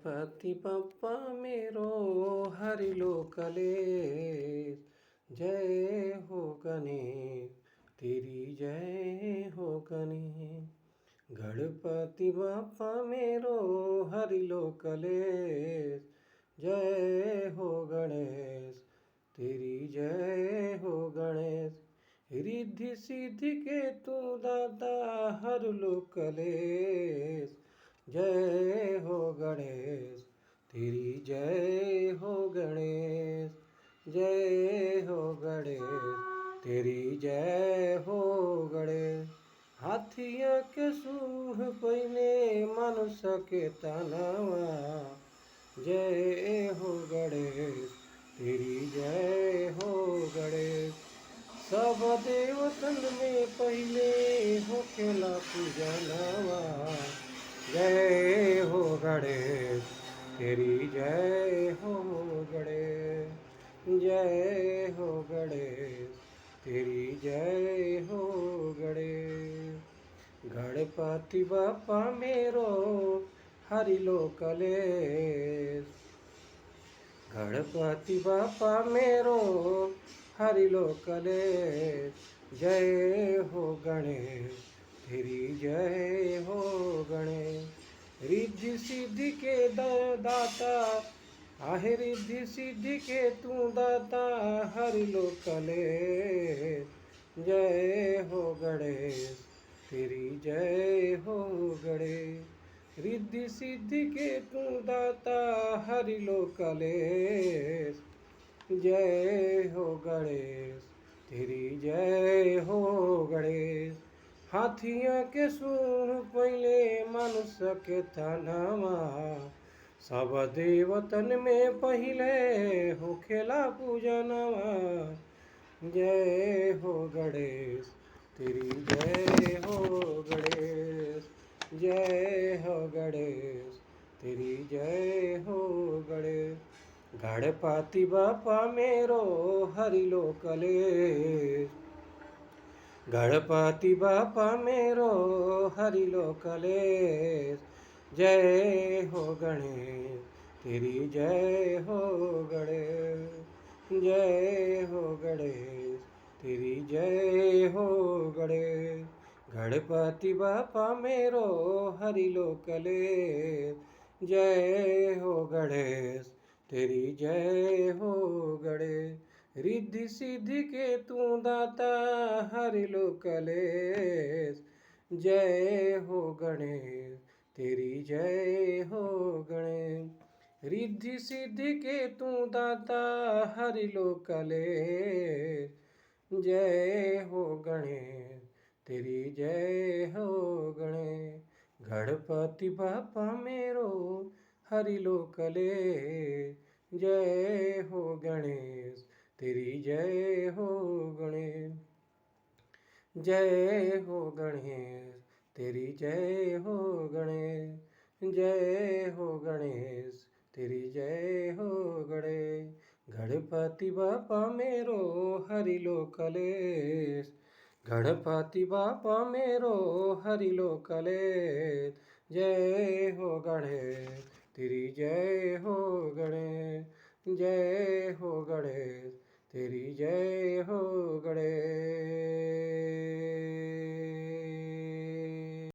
गणपति बप्पा मेरो हरि लो कलेश। जय हो गणेश तेरी जय हो गणेश। गणपति बप्पा मेरो हरि लो कलेश। जय हो गणेश तेरी जय हो गणेश। रिद्धि सिद्धि के तू दाता हर लो कलेश। जय हो गणेश तेरी जय हो गणेश। जय हो गणेश तेरी जय हो गणेश। हाथिया के सूढ़ पहिने मनुष्य के तनवा। जय हो गणेश तेरी जय हो गणेश। सब देवतन में पहले होखेला पूजनवा। जय हो गणेश तेरी जय हो गणेश। जय हो गणेश तेरी जय हो गणेश। गणपति बप्पा मेरो हरि लो कलेश। गणपति बप्पा मेरो हरि लो कलेश। जय हो गणेश तेरी जय हो गणेश। रिद्धि सिद्धि के दाता आहे रिद्धि सिद्धि के तू दाता हरि लो कलेश। जय हो गणेश तेरी जय हो गणेश। रिद्धि सिद्धि के तू दाता हरि लो कलेश। जय हो गणेश तेरी जय हो गणेश। हाथिया के सूढ़ पहले मनुष्य के तनवा। सब देवतन में पहले होखेला पूजनवा। जय हो गणेश तेरी जय हो गणेश। जय हो गणेश तेरी जय हो गणेश। गणपति बप्पा मेरो हरि लो कलेश। गणपति बप्पा मेरो हरि लो कलेश। जय हो गणेश तेरी जय हो गणेश। जय हो गणेश तेरी जय हो गणेश। गणपति बप्पा मेरो हरि लो कलेश। जय हो गणेश तेरी जय हो गणेश। रिद्धि सिद्धि के तू दाता हरि लो कलेश। जय हो गणेश तेरी जय हो गणेश। रिद्धि सिद्धि के तू दाता हरि लो कलेश। जय हो गणेश तेरी जय हो गणेश। गणपति बप्पा मेरो हरि लो कलेश। जय हो गणेश तेरी जय हो गणेश। जय हो गणेश तेरी जय हो गणेश। जय हो गणेश तेरी जय हो गणेश। गणपति बप्पा मेरो हरि लो कलेश। गणपति बप्पा मेरो हरि लो कलेश। जय हो गणेश तेरी जय हो गणेश। जय हो गणेश तेरी जय हो गणेश।